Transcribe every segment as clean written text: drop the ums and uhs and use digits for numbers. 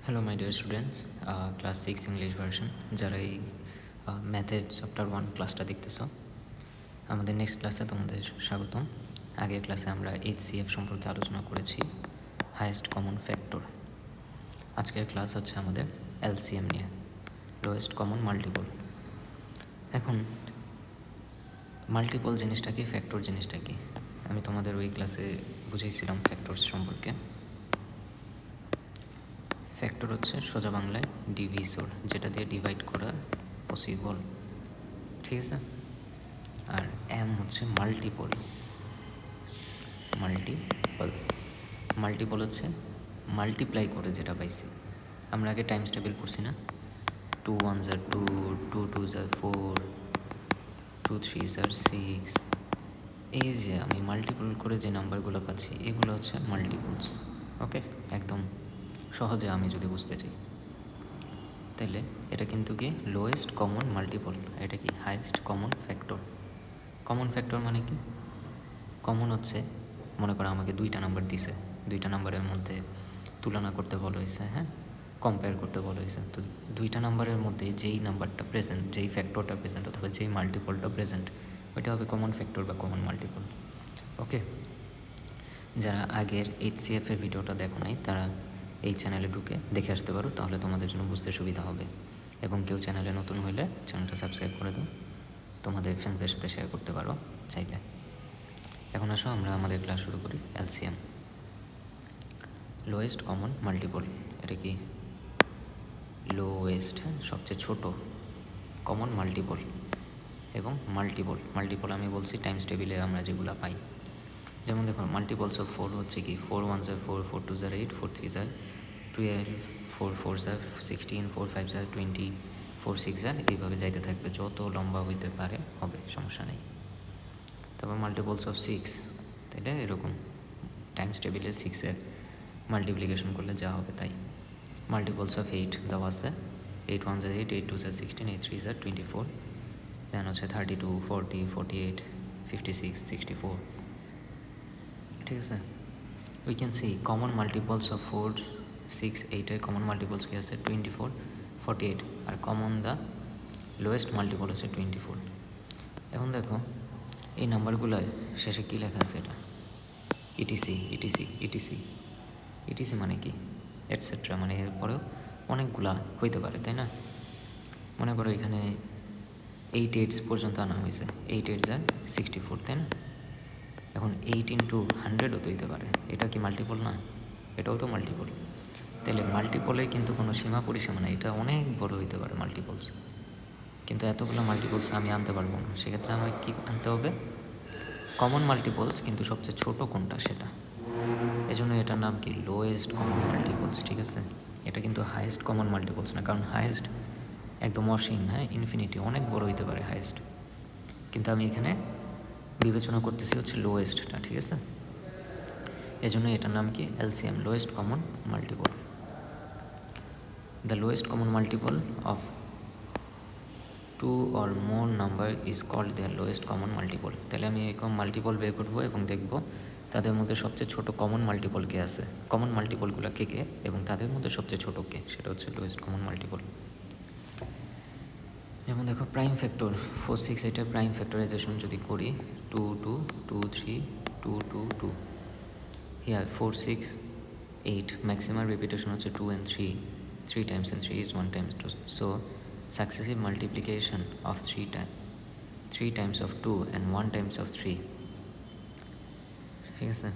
Hello my dear students, class 6 English version যারা এই ম্যাথের চ্যাপ্টার 1 ক্লাসটা দেখতেছ, আমাদের নেক্সট ক্লাসে তোমাদের স্বাগতম। আগের ক্লাসে আমরা HCF সম্পর্কে আলোচনা করেছি, হাইয়েস্ট কমন ফ্যাক্টর। আজকের ক্লাস হচ্ছে আমাদের LCM নিয়ে, লোয়েস্ট কমন মাল্টিপল। এখন মাল্টিপল জিনিসটা কি, ফ্যাক্টর জিনিসটা কি, আমি তোমাদের ওই ক্লাসে বুঝিয়েছিলাম ফ্যাক্টরস সম্পর্কে। ফ্যাক্টর হচ্ছে সোজা বাংলায় ডিভিজর, যেটা দিয়ে ডিভাইড করা পসিবল, ঠিক আছে। আর এম হচ্ছে মাল্টিপল। মাল্টিপল হচ্ছে মাল্টিপ্লাই করে যেটা পাইছি। আমরা আগে টাইমস টেবিল পড়ছি না, 2 1s are 2, 2 2s are 4, 2 3s are 6। এই যে আমি মাল্টিপল করে যে নাম্বারগুলো পাচ্ছি এগুলো হচ্ছে মাল্টিপলস। ওকে, একদম সহজে আমি যদি বুঝতে চাই তাহলে এটা কিন্তু কি লোয়েস্ট কমন মাল্টিপল, এটা কি highest common factor. Common factor মানে কি, কমন হচ্ছে মনে করো আমাকে দুইটা নাম্বার দিছে, দুইটা নাম্বারের মধ্যে তুলনা করতে বলা হয়েছে, হ্যাঁ, কম্পেয়ার করতে বলা হয়েছে। তো দুইটা নাম্বারের মধ্যে যেই নাম্বারটা প্রেজেন্ট, যেই ফ্যাক্টরটা প্রেজেন্ট অথবা যেই মাল্টিপলটা প্রেজেন্ট, ওইটা হবে কমন ফ্যাক্টর বা কমন মাল্টিপল। ওকে, যারা আগের HCF এর ভিডিওটা দেখো নাই তারা এই চ্যানেলে ঢুকে দেখে আসতে পারো, তাহলে তোমাদের জন্য বুঝতে সুবিধা হবে। এবং কেউ চ্যানেলে নতুন হলে চ্যানেলটা সাবস্ক্রাইব করে দাও, তোমাদের ফ্রেন্ডসদের সাথে শেয়ার করতে পারো চাইলে। এখন আসো আমরা আমাদের ক্লাস শুরু করি। LCM, লোয়েস্ট কমন মাল্টিপল, এটা কি লোয়েস্ট, সবচেয়ে ছোট, কমন মাল্টিপল এবং মাল্টিপল আমি বলছি টাইমস টেবিলে আমরা যেগুলো পাই। যেমন দেখুন মাল্টিপলস অফ 4 হচ্ছে কি 4 1s are 4, 4 2s are 8, 4 3s are 12, 4 4s are 16, 4 5s are 20, 4 6s are, এইভাবে যাইতে থাকবে, যত লম্বা হইতে পারে হবে, সমস্যা নেই। তারপর মাল্টিপলস অফ 6, তাইলে এরকম টাইমস টেবিলে 6-এর মাল্টিপ্লিকেশন করলে যা হবে তাই। মাল্টিপলস অফ 8 দেওয়া আছে, 8 1s are 8, 8 2s are 16, 8 3s are 24, দেন হচ্ছে 32, 40, 48, 56, 64, ঠিক আছে। We can see common multiples of 4 6 8-এর কমন মাল্টিপলস কি আছে 24, 48, আর কমন দ্য লোয়েস্ট মাল্টিপল হচ্ছে 24। এখন দেখো এই নাম্বারগুলোয় শেষে কী লেখা আছে, এটা ইটিসি ইটিসি ইটিসি। ইটিসি মানে কি এটসেট্রা, মানে এরপরেও অনেকগুলা হইতে পারে, তাই না। মনে করো এখানে 8 8s পর্যন্ত আনা হয়েছে, 8 8s are 64, তাই না। এখন 8 into 100ও তো হইতে পারে, এটা কি মাল্টিপল না, এটাও তো মাল্টিপল। তাহলে মাল্টিপলে কিন্তু কোনো সীমা পরিসীমা নাই, এটা অনেক বড় হইতে পারে মাল্টিপলস। কিন্তু এতগুলো মাল্টিপলস আমি আনতে পারবো না, সেক্ষেত্রে আমাকে কী আনতে হবে, কমন মাল্টিপলস, কিন্তু সবচেয়ে ছোট কোনটা সেটা। এজন্য এটার নাম কি লোয়েস্ট কমন মাল্টিপলস, ঠিক আছে। এটা কিন্তু হাইয়েস্ট কমন মাল্টিপলস না, কারণ হাইয়েস্ট একদম অসীম, হ্যাঁ, ইনফিনিটি, অনেক বড় হইতে পারে হাইয়েস্ট, কিন্তু আমি এখানে বিবেচনা করতেছি হচ্ছে লোয়েস্টটা, ঠিক আছে। এজন্য এটার নাম কি LCM, lowest common multiple. The lowest common multiple of 2 or more number is called their lowest common multiple। তাহলে আমি এরকম মাল্টিপল বের করবো এবং দেখব তাদের মধ্যে সবচেয়ে ছোট কমন মাল্টিপল কে আছে, কমন মাল্টিপলগুলো কে কে, এবং তাদের মধ্যে সবচেয়ে ছোট কে, সেটা হচ্ছে লোয়েস্ট কমন মাল্টিপল। যেমন দেখো প্রাইম ফ্যাক্টর 4 6 8-এর প্রাইম ফ্যাক্টরাইজেশন যদি করি 2 2 2 3 2 2 2, হিয়ার 4 6 8 ম্যাক্সিমাম রিপিটেশন হচ্ছে 2 and 3, 3 times and 3 is 1 times 2, so successive multiplication of 3 times of 2 and 1 times of 3, ঠিক আছে।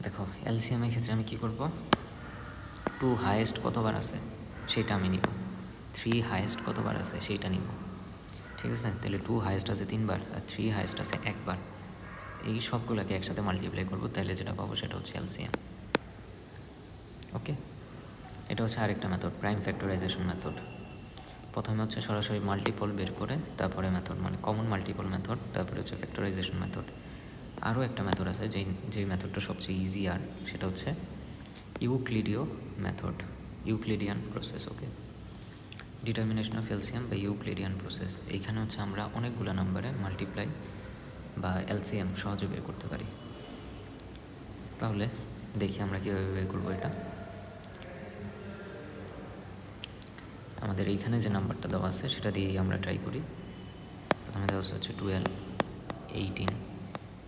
দেখো LCM এর ক্ষেত্রে আমি কী করব, 2 হাইয়েস্ট কতবার আছে সেটা আমি নিব, 3 হাইয়েস্ট কতবার আছে সেইটা নিব, ঠিক আছে। তাহলে 2 হাইয়েস্ট আছে 3বার আর 3 হাইয়েস্ট আছে 1বার, এই সবগুলোকে একসাথে মাল্টিপ্লাই করব, তাহলে যেটা পাবো সেটা হচ্ছে LCM। ওকে, এটা হচ্ছে আরেকটা মেথড, প্রাইম ফ্যাক্টরাইজেশন মেথড। প্রথমে হচ্ছে সরাসরি মাল্টিপল বের করে তারপরে মেথড, মানে কমন মাল্টিপল মেথড, তারপরে হচ্ছে ফ্যাক্টরাইজেশন মেথড। আরও একটা মেথড আছে যেই মেথডটা সবচেয়ে ইজি, আর সেটা হচ্ছে ইউক্লিডীয় method, Euclidean process. Okay, determination of LCM বা ইউক্লিডিয়ান প্রসেস। এইখানে হচ্ছে আমরা অনেকগুলো নাম্বারে মাল্টিপ্লাই বা LCM সহজে বের করতে পারি। তাহলে দেখি আমরা কীভাবে বের করবো এটা। আমাদের এইখানে যে নাম্বারটা দেওয়া আছে সেটা দিয়েই আমরা ট্রাই করি। প্রথমে দেওয়া হচ্ছে 12, 18,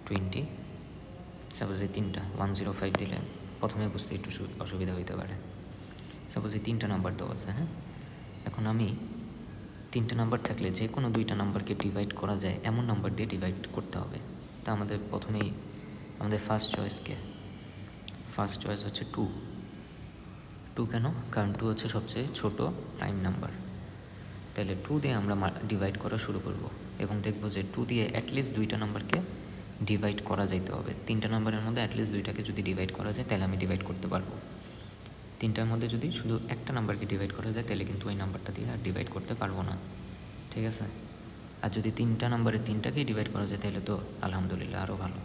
20। সাপোজ এই তিনটা 105 দিলে প্রথমে বুঝতে একটু অসুবিধা হইতে পারে। সাপোজ এই তিনটা নাম্বার দেওয়া আছে, হ্যাঁ। এখন আমি তিনটা নাম্বার থাকলে যে কোনো দুইটা নাম্বারকে ডিভাইড করা যায় এমন নাম্বার দিয়ে ডিভাইড করতে হবে। তা আমাদের প্রথমেই আমাদের ফার্স্ট চয়েস হচ্ছে 2। কেন? কারণ 2 হচ্ছে সবচেয়ে ছোট প্রাইম নাম্বার। তাহলে 2 দিয়ে আমরা ডিভাইড করা শুরু করব এবং দেখব যে 2 দিয়ে অ্যাটলিস্ট দুইটা নাম্বারকে ডিভাইড করা যাইতে হবে। তিনটা নাম্বারের মধ্যে অ্যাটলিস্ট দুইটাকে যদি ডিভাইড করা যায় তাহলে আমি ডিভাইড করতে পারবো। তিনটার মধ্যে যদি শুধু একটা নাম্বারকে ডিভাইড করা যায় তাহলে কিন্তু ওই নাম্বারটা দিয়ে আর ডিভাইড করতে পারবো না, ঠিক আছে? আর যদি তিনটা নাম্বারের তিনটাকেই ডিভাইড করা যায় তাহলে তো আলহামদুলিল্লাহ আরও ভালো।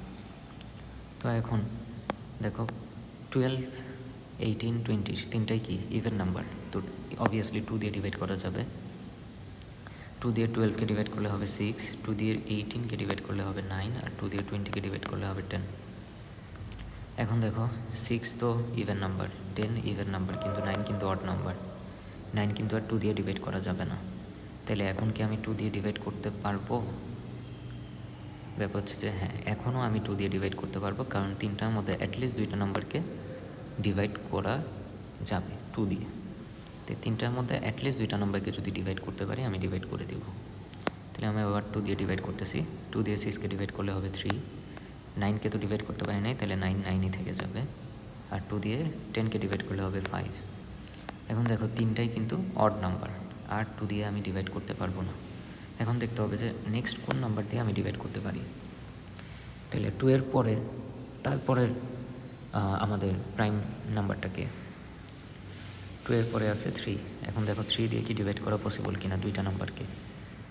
তো এখন দেখো 12, 18, 20 তিনটাই কি ইভেন নাম্বার, তো অবভিয়াসলি 2 দিয়ে ডিভাইড করা যাবে। 2 দিয়ে 12কে ডিভাইড করলে হবে 6, 2 দিয়ে 18কে ডিভাইড করলে হবে 9, আর 2 দিয়ে 20কে ডিভাইড করলে হবে 10। এখন দেখো 6 তো ইভেন নাম্বার, 10 ইভেন নাম্বার, কিন্তু 9 কিন্তু অড নাম্বার। 9 কিন্তু আর 2 দিয়ে ডিভাইড করা যাবে না। তাহলে এখন কি আমি 2 দিয়ে ডিভাইড করতে পারবো? ব্যাপার হচ্ছে যে হ্যাঁ, এখনও আমি 2 দিয়ে ডিভাইড করতে পারবো, কারণ তিনটার মধ্যে অ্যাটলিস্ট দুইটা নাম্বারকে ডিভাইড করা যাবে 2 দিয়ে। তো তিনটার মধ্যে অ্যাটলিস্ট দুইটা নাম্বারকে যদি ডিভাইড করতে পারি আমি ডিভাইড করে দেবো। তাহলে আমি আবার 2 দিয়ে ডিভাইড করতেছি। 2 দিয়ে 6কে ডিভাইড করলে হবে 3, 9কে তো ডিভাইড করতে পারি নাই, তাহলে 9 9ই থেকে যাবে। আর 2 দিয়ে 10কে ডিভাইড করলে হবে 5। এখন দেখো তিনটাই কিন্তু অড নাম্বার, আর 2 দিয়ে আমি ডিভাইড করতে পারবো না। এখন দেখতে হবে যে নেক্সট কোন নাম্বার দিয়ে আমি ডিভাইড করতে পারি। তাহলে 2 এর পরে তারপরের আমাদের প্রাইম নাম্বারটাকে 2 এর পরে আছে 3। এখন দেখো 3 দিয়ে কি ডিভাইড করা পসিবল কিনা দুইটা নাম্বারকে।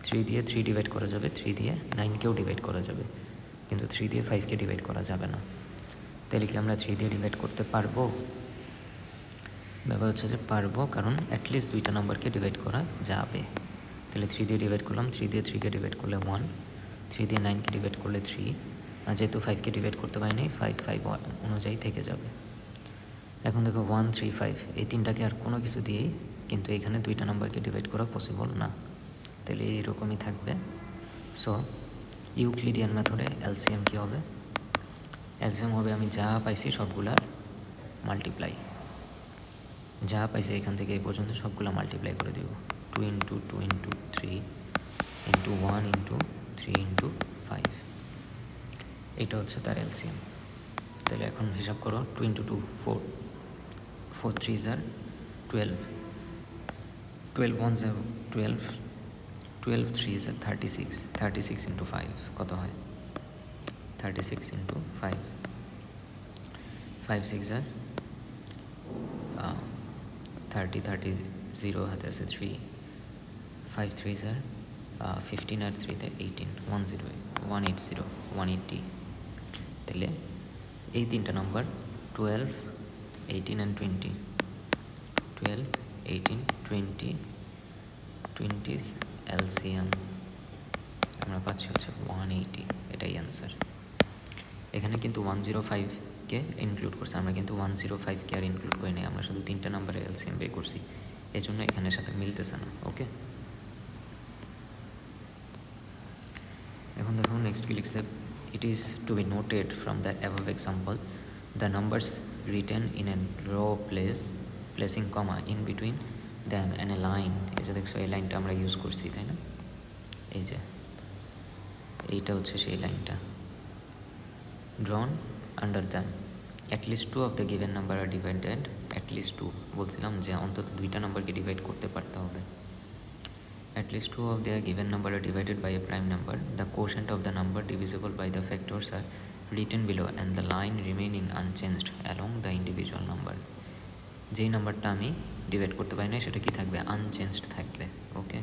3 দিয়ে 3 ডিভাইড করা যাবে, 3 দিয়ে 9কেও ডিভাইড করা যাবে, কিন্তু 3 দিয়ে 5কে ডিভাইড করা যাবে না। তাহলে কি আমরা 3 দিয়ে ডিভাইড করতে পারবো? ব্যাপার হচ্ছে যে পারবো, কারণ অ্যাটলিস্ট দুইটা নাম্বারকে ডিভাইড করা যাবে। তাহলে 3 দিয়ে ডিভাইড করলাম, 3 দিয়ে 3কে ডিভাইড করলে 1, 3 দিয়ে 9কে ডিভাইড করলে 3, আর যেহেতু 5কে ডিভাইড করতে পারিনি 5 5 অনুযায়ী থেকে যাবে। এখন দেখো 1 3 5 এই তিনটাকে আর কোনো কিছু দিয়েই কিন্তু এখানে দুইটা নাম্বারকে ডিভাইড করা পসিবল না, তাহলে এইরকমই থাকবে। সো ইউক্লিডিয়ান মেথডে এলসিএম কী হবে? এলসিএম হবে আমি যা পাইছি সবগুলার মাল্টিপ্লাই, যা পাইছি এখান থেকে এই পর্যন্ত সবগুলো মাল্টিপ্লাই করে দেব। 2 × 2 × 3 × 1 × 3 × 5, এটা হচ্ছে তার এলসিএম। তাহলে এখন হিসাব করো, 2 × 2 4, 4 3s are 12, 12 1s are 12, 12 3s are 36, 36 × 5 কত হয়? 36 × 5, 5 6 are 30, 30 0 হাতে আছে 3, 5 3s are 15 আর 3তে 18, 180, 180। তাহলে এই তিনটা নাম্বার 12, 18 and 20, 12, 18, 20, 20's LCM আমরা পাচ্ছি হচ্ছে 180, এটাই অ্যান্সার। এখানে কিন্তু 105কে ইনক্লুড করছে, আমরা কিন্তু 105কে আর ইনক্লুড করি নাই, আমরা শুধু তিনটা নাম্বারের এলসিএম বের করছি, এই জন্য এখানের সাথে মিলতেছে না। ওকে, এখন দেখুন নেক্সট কি লিখছে। It is to be noted from the above example the numbers written in a row placing comma in between them and a line. এই যে দেখছো এই লাইনটা আমরা ইউজ করছি, তাই না? এই যে এইটা হচ্ছে সেই লাইনটা। drawn under them at least 2 of the given number are divided, at least 2 বলছিলাম যে অন্তত দুইটা নাম্বারকে ডিভাইড করতে পারতে হবে। at least 2 of their given number are divided by a prime number, the quotient of the number divisible by the factors are written below and the line remaining unchanged along the individual number. যেই নাম্বারটা আমি divide করতে পারি না সেটা কি থাকবে? Unchanged থাকবে। ওকে,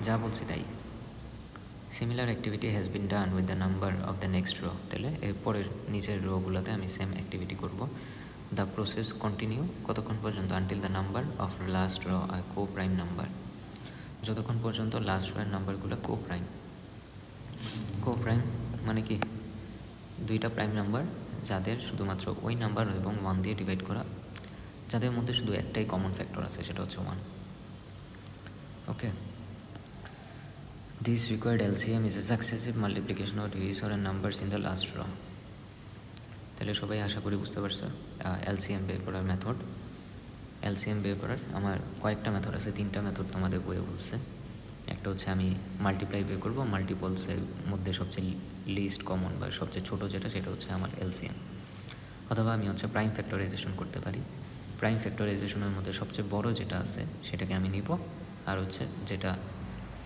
যা বলছি তাই। Similar activity has been done with the number of the next row. তাহলে এরপরের নিচের রোগুলোতে আমি সেম অ্যাক্টিভিটি করব। দ্য প্রসেস কন্টিনিউ কতক্ষণ পর্যন্ত? Until the number of last row আর কো প্রাইম নাম্বার, যতক্ষণ পর্যন্ত লাস্ট রো এর নাম্বারগুলো কো প্রাইম। কো প্রাইম মানে কি? দুইটা প্রাইম নাম্বার যাদের শুধুমাত্র ওই নাম্বার এবং 1 দিয়ে ডিভাইড করা, যাদের মধ্যে শুধু একটাই কমন ফ্যাক্টর আছে, সেটা হচ্ছে 1। Okay, this required LCM is a successive multiplication of division and numbers in the last row. তাহলে সবাই আশা করি বুঝতে পারছো এলসিএম বের করার মেথড। এলসিএম বের করার আমার কয়েকটা মেথড আছে, 3টা মেথড তোমাদের বইয়ে বলছে। একটা হচ্ছে আমি মাল্টিপ্লাই বের করবো, মাল্টিপলসের মধ্যে সবচেয়ে লিস্ট কমন বা সবচেয়ে ছোটো যেটা, সেটা হচ্ছে আমার এলসিএম। অথবা আমি হচ্ছে প্রাইম ফ্যাক্টরাইজেশন করতে পারি। প্রাইম ফ্যাক্টরাইজেশনের মধ্যে সবচেয়ে বড় যেটা আছে সেটাকে আমি নিব, আর হচ্ছে যেটা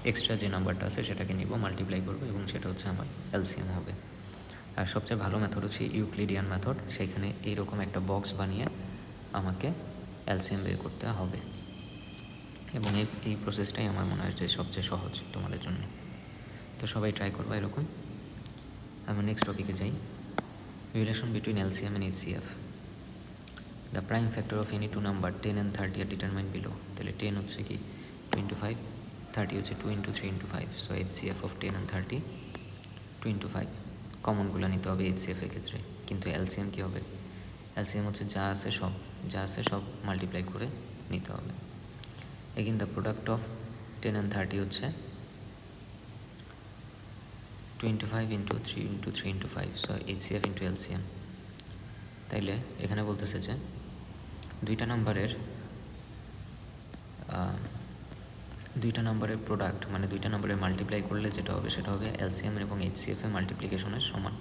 এক্সট্রা যে নাম্বারটা আছে সেটাকে নিব, মাল্টিপ্লাই করবো, এবং সেটা হচ্ছে আমার এলসিএম হবে। আর সবচেয়ে ভালো মেথড হচ্ছে ইউক্লিডিয়ান মেথড, সেখানে এইরকম একটা বক্স বানিয়ে আমাকে এলসিএম বের করতে হবে, এবং এই প্রসেসটাই আমার মনে হয় যে সবচেয়ে সহজ তোমাদের জন্য। তো সবাই ট্রাই করবো এরকম। আমি নেক্সট টপিকে যাই, relation between LCM and HCF. The prime factor of any two number 10 and 30 আর ডিটারমাইন বিলো। তাহলে 10 হচ্ছে কি 2 × 5, 30 হচ্ছে 2 × 3 × 5। So HCF of 10 and 30 2 × 5। কমনগুলো নিতে হবে এইচসিএফের ক্ষেত্রে, কিন্তু এলসিএম কী হবে? এলসিএম হচ্ছে যা আছে সব মাল্টিপ্লাই করে নিতে হবে। Again the product of 10 and 30 হচ্ছে 2 × 5 × 3 × 3 × 5। So HCF into LCM. তাইলে এখানে বলতেছে যে দুইটা নাম্বারের প্রোডাক্ট, মানে দুইটা নাম্বারের মাল্টিপ্লাই করলে যেটা হবে সেটা হবে এলসিএম এবং এইচসিএফ এর মাল্টিপ্লিকেশনের সমান।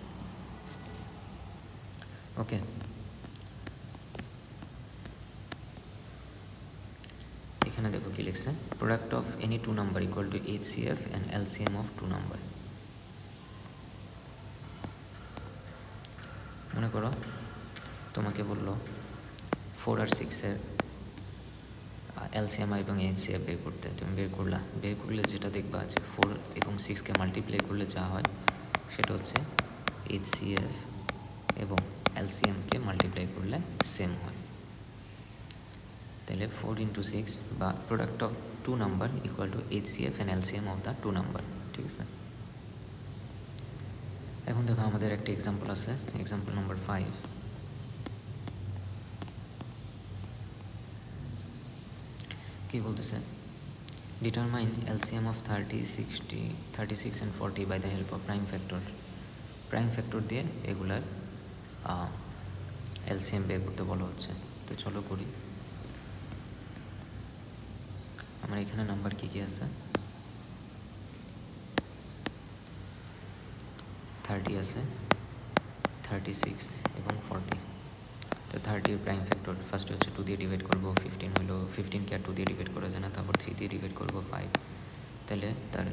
ওকে, এখানে দেখো কি লিখছে, product of any two number equal to HCF and LCM of two number. মনে করো তোমাকে বললো 4 আর 6-এর এলসিএম এবং এইচসিএফ বের করতে। তুমি বের করলে যেটা দেখবা যে 4 এবং 6কে মাল্টিপ্লাই করলে যা হয় সেটা হচ্ছে এইচসিএফ এবং এলসিএমকে মাল্টিপ্লাই করলে সেম হয়। তাহলে 4 × 6 বা product of two number equal to HCF and LCM of the two number. ঠিক আছে, এখন দেখো আমাদের একটা এক্সাম্পল আছে, এক্সাম্পল নাম্বার 5। কি বলতেছে, determine LCM of 36 and 40 by the help of prime factor. Prime factor দিয়ে এগুলার এলসিএম বের করতে বলা হচ্ছে। তো চলো করি। আমার এখানে নাম্বার কী কী আছে, 30 আছে, 36 এবং 40। তো 30 প্রাইম ফ্যাক্টর ফার্স্টে হচ্ছে 2 দিয়ে ডিভাইড করবো, 15 হলো, 15কে আর 2 দিয়ে ডিভাইড করা যায় না, তারপর 3 দিয়ে ডিভাইড করবো 5। তাহলে তার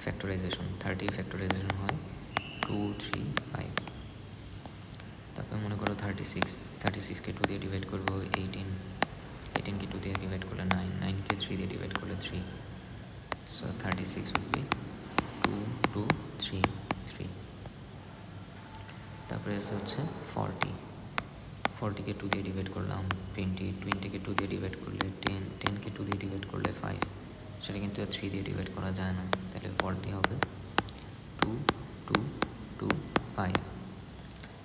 ফ্যাক্টরাইজেশন 30 ফ্যাক্টরাইজেশন হয় 2 3 5। তারপরে মনে করো 36কে 2 দিয়ে ডিভাইড করবো 18কে 2 দিয়ে ডিভাইড করলে 9কে 3 দিয়ে ডিভাইড করলে 3। So 36 would be 2 2 3 3। তারপরে এসে হচ্ছে 40কে 2 দিয়ে ডিভাইড করলাম 20কে 2 দিয়ে ডিভাইড করলে 10কে 2 দিয়ে ডিভাইড করলে 5। সেটা কিন্তু 3 দিয়ে ডিভাইড করা যায় না, তাহলে 40 হবে 2 2 2 5।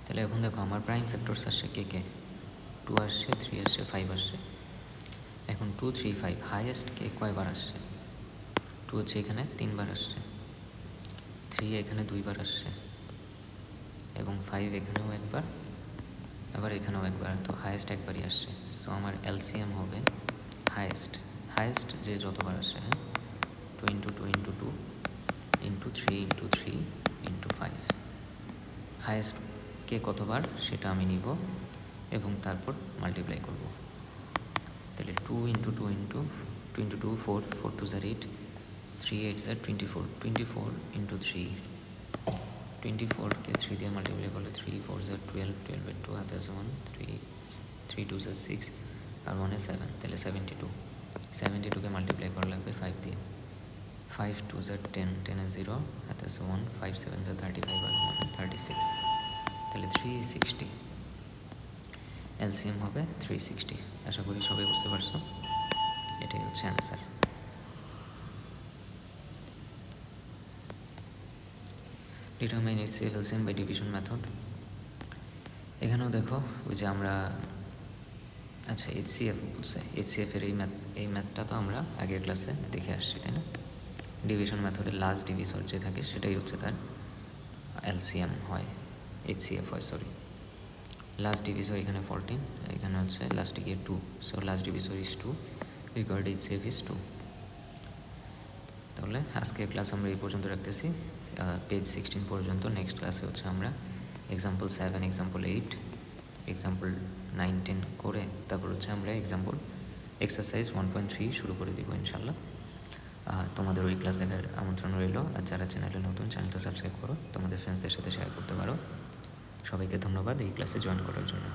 তাহলে এখন দেখো আমার প্রাইম ফ্যাক্টরস আসছে কে 2 আসছে, 3 আসছে, 5 আসছে। এখন 2 3 5 হাইয়েস্ট কে কয়বার আসছে? 2 হচ্ছে এখানে 3বার আসছে, 3 এখানে 2বার আসছে, এবং 5 এখানেও একবার, আবার এখানেও একবার। তো হাইয়েস্ট একবারই আসছে। সো আমার এলসিএম হবে হাইয়েস্ট যে যতবার আসে, হ্যাঁ, 2 × 2 × 2 × 3 × 3 × 5। হাইয়েস্ট কে কতবার সেটা আমি নিব এবং তারপর মাল্টিপ্লাই করব। তাহলে 2 × 2 × 2 4 4 2 8 3 8 24 24 × 3 24কে 3 দিয়ে মাল্টিপ্লাই করলে 3 4 12 12 এর 2 হাতে আছে 1 3 2 6 আর 1 7। তাহলে 72কে মাল্টিপ্লাই করা লাগবে 5 দিয়ে। 5 2 10 10 0 হাতে আছে 1 5 7 35 আর 1 36। তাহলে 360 এলসিএম হবে 360। আশা করি সবাই বুঝতে পারছো, এটাই হচ্ছে answer. Determine HCF LCM by division method. এখানেও দেখো ওই যে আমরা আচ্ছা এইচসিএফ বলছে, এইচসিএফের এই ম্যাথটা তো আমরা আগের ক্লাসে দেখে আসছি, তাই না? ডিভিশন মেথডের লাস্ট ডিভিসর যে থাকে সেটাই হচ্ছে তার এলসিএম হয়, এইচসিএফ হয়, সরি। লাস্ট ডিভিসর এখানে 14, এখানে হচ্ছে লাস্টে গিয়ে 2, so last divisor is 2, required HCF is 2। তাহলে আজকের ক্লাস আমরা এই পর্যন্ত রাখতেছি, পেজ 16 পর্যন্ত। নেক্সট ক্লাসে হচ্ছে আমরা এক্সাম্পল 7, এক্সাম্পল 8, এক্সাম্পল 9, 10 করে তারপর হচ্ছে আমরা এক্সাম্পল এক্সারসাইজ 1.3 শুরু করে দিব ইনশাল্লাহ। তোমাদের ওই ক্লাস দেখার আমন্ত্রণ রইল। আর যারা চ্যানেলে নতুন, চ্যানেলটা সাবস্ক্রাইব করো, তোমাদের ফ্রেন্ডসদের সাথে শেয়ার করতে পারো। সবাইকে ধন্যবাদ এই ক্লাসে জয়েন করার জন্য।